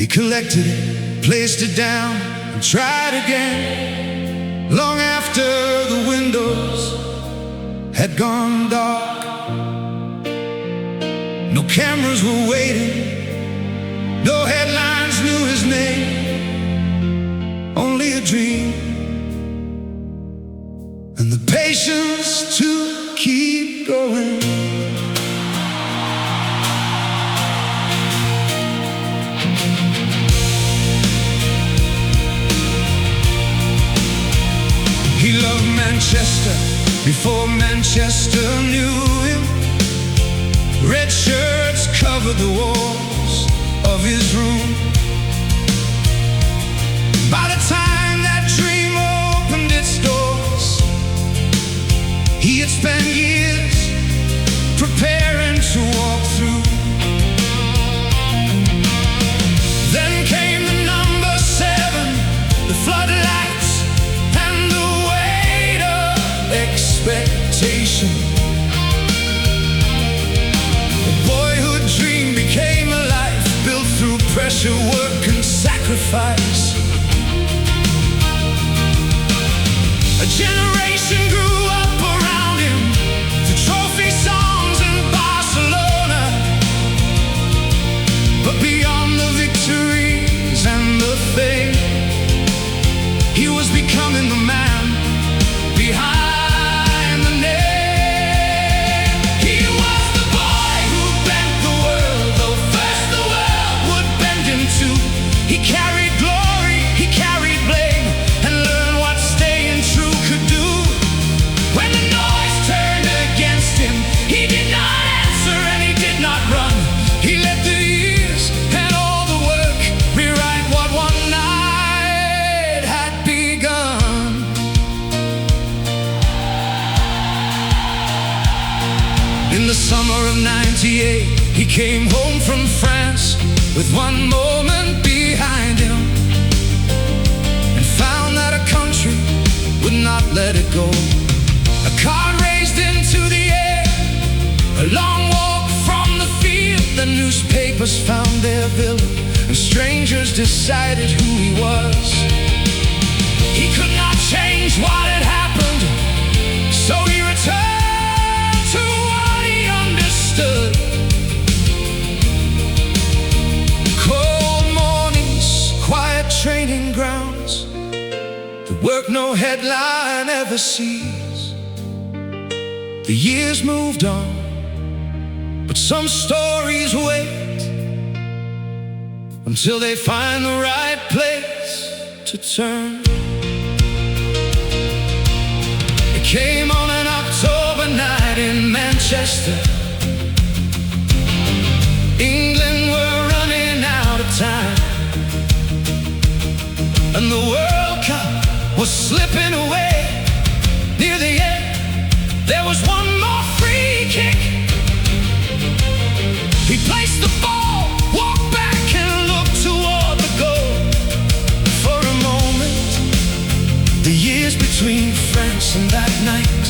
He collected it, placed it down, and tried again. Long after the windows had gone dark, no cameras were waiting, no headlines knew his name, only a dream and the patience to keep going. He loved Manchester before Manchester knew him. Red shirts covered the walls of his room. By the time that dream opened its doors, he had spent years preparing to walk through. Then came the number 7, the floodlights, and the weight of expectation. The boyhood dream became a life built through pressure, work, and sacrifice. A generation grew up around him, the trophy songs in Barcelona. But beyond the victories and the fame, he was becoming the man behind the name. He was the boy who bent the world, though first the world would bend him too. He carried glory, he carried blame, and learned what staying true could do. When the noise turned against him, he did not answer and he did not run. He let the years and all the work rewrite what one night had begun. In the summer of '98, he came home from France with one moment behind him, and found that a country would not let it go. A card raised into the air, a long walk from the field. The newspapers found their villain, and strangers decided who he was. He could not change what had happened, so he returned to what he understood. Cold mornings, quiet training grounds, the work no headline ever sees. The years moved on, but some stories wait until they find the right place to turn. It came on an October night in Manchester. England were running out of time, and the World Cup was slipping away. Near the end, there was one more free kick. He placed the ball, walked back, and looked toward the goal. For a moment, the years between France and that night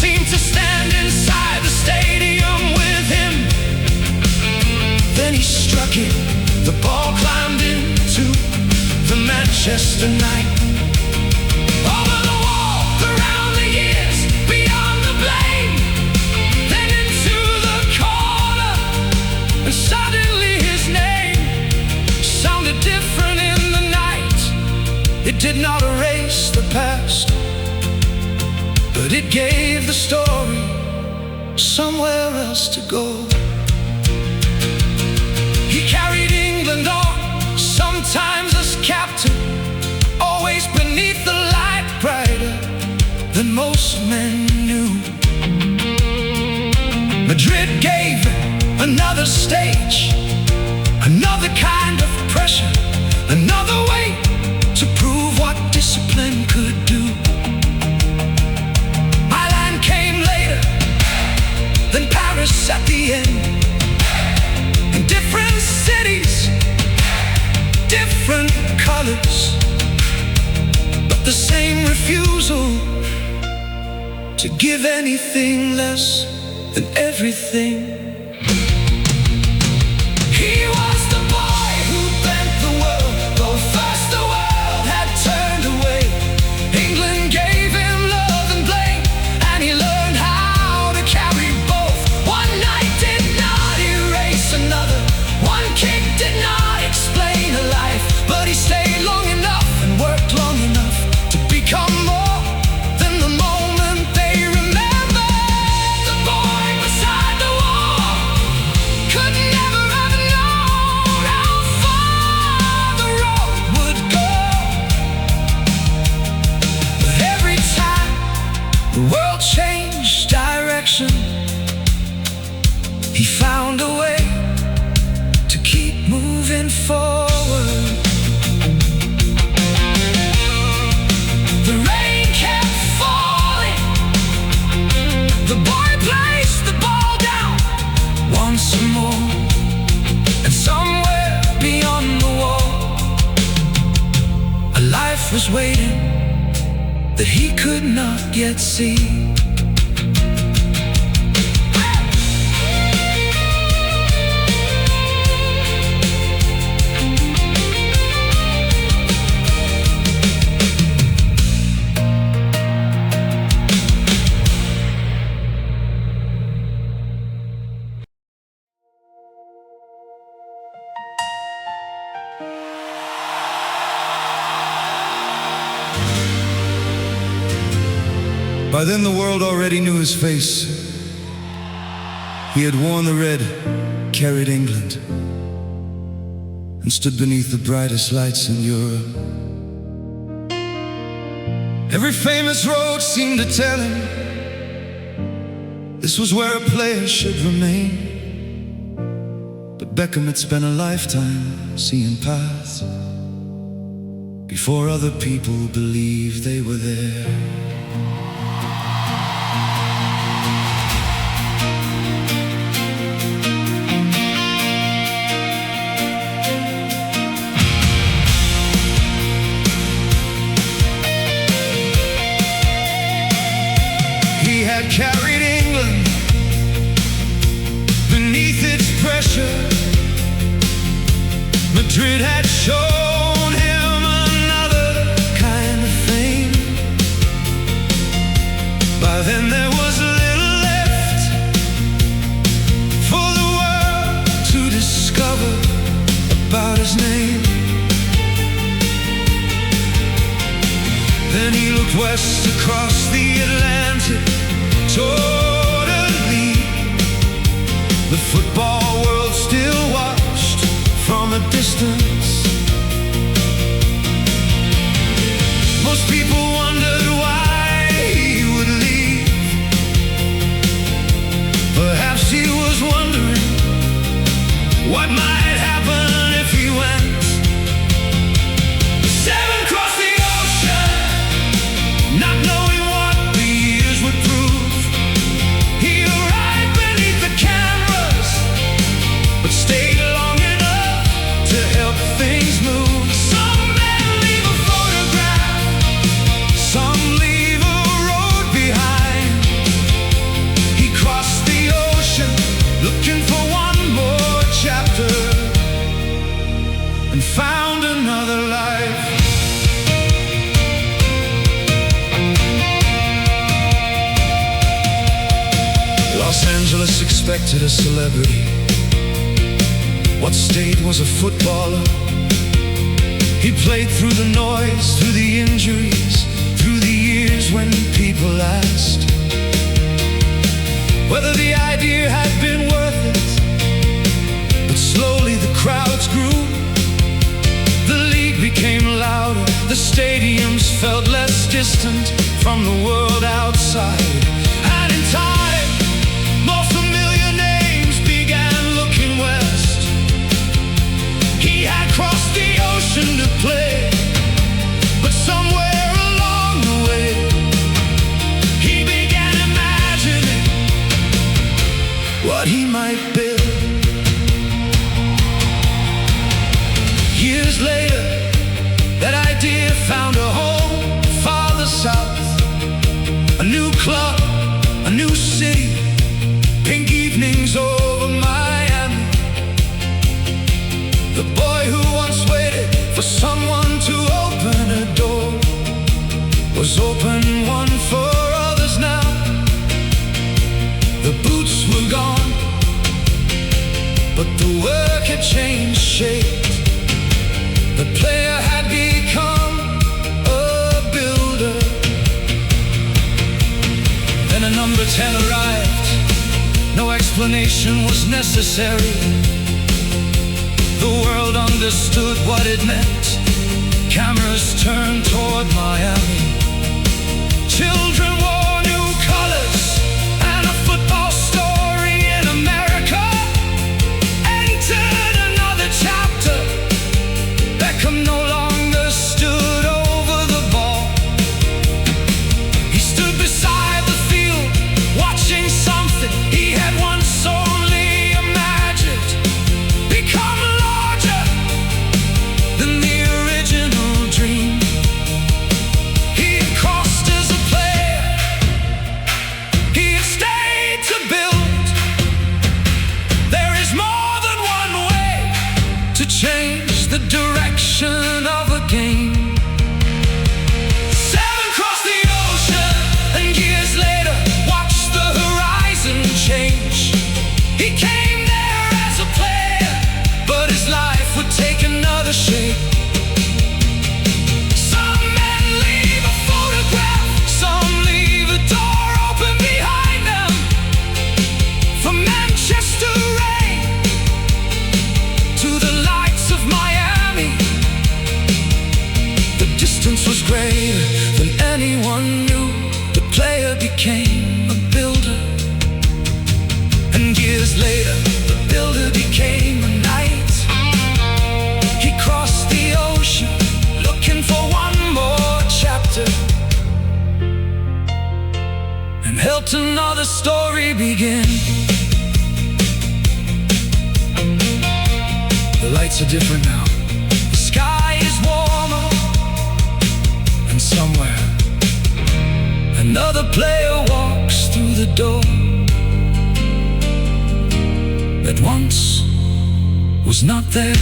seemed to stand inside the stadium with him. Then he struck it, the ball climbed into the Manchester night. Over the wall, around the years, beyond the blame, then into the corner, and suddenly his name sounded different in the night. It did not erase the past, but it gave the story somewhere else to go. He carried England on, sometimes as captain, always beneath the light, brighter than most men knew. Madrid gave another stage, another kind of pressure, another way to prove what discipline could do. Milan came later, then Paris at the end. In different cities, different colors, but the same refusal to give anything less than everything. He was the boy who moving forward. The rain kept falling. The boy placed the ball down once more, and somewhere beyond the wall, a life was waiting that he could not yet see. By then the world already knew his face. He had worn the red, carried England, and stood beneath the brightest lights in Europe. Every famous road seemed to tell him this was where a player should remain. But Beckham had spent a lifetime seeing paths before other people believed they were there. Carried England beneath its pressure. Madrid had shown him another kind of fame. By then there was little left for the world to discover about his name. Then he looked west across the Atlantic totally. The football world still watched from a distance. Most people wondered why he would leave. Perhaps he was wondering what might happen if he went. 7 across the ocean, not knowing what the years would prove. He arrived beneath the cameras, but stayed long enough to help things move. Some men leave a photograph, some leave a road behind. He crossed the ocean looking for one more chapter, and found another life. Los Angeles expected a celebrity. What stayed was a footballer. He played through the noise, through the injuries, through the years when people asked whether the idea had been worth it. But slowly the crowds grew. The league became louder. The stadiums felt less distant from the world outside. And in time, more familiar names began looking west. He had crossed the ocean to play, but somewhere along the way, he began imagining what he might build. Years later, that idea found a home farther south. A new club, a new city, pink evenings over Miami. The boy who once waited for someone to open a door was open one for others now. The boots were gone, but the work had changed shape. The player had become a builder. Then a number 10 arrived. No explanation was necessary. The world understood what it meant. Cameras turned toward Miami. Children wore new colors, and a football story in America entered another chapter. to change the direction of a game. Seven crossed the ocean, and years later watched the horizon change. He came there as a player, but his life would take another shape. Some men leave a photograph, some leave a door open behind them. From Manchester rain to the lights of Miami, the distance was greater than anyone knew. The player became a builder, and years later the builder became a knight. He crossed the ocean looking for one more chapter, and helped another story begin. The lights are different now. The sky is warmer, and somewhere another player walks through the door that once was not there.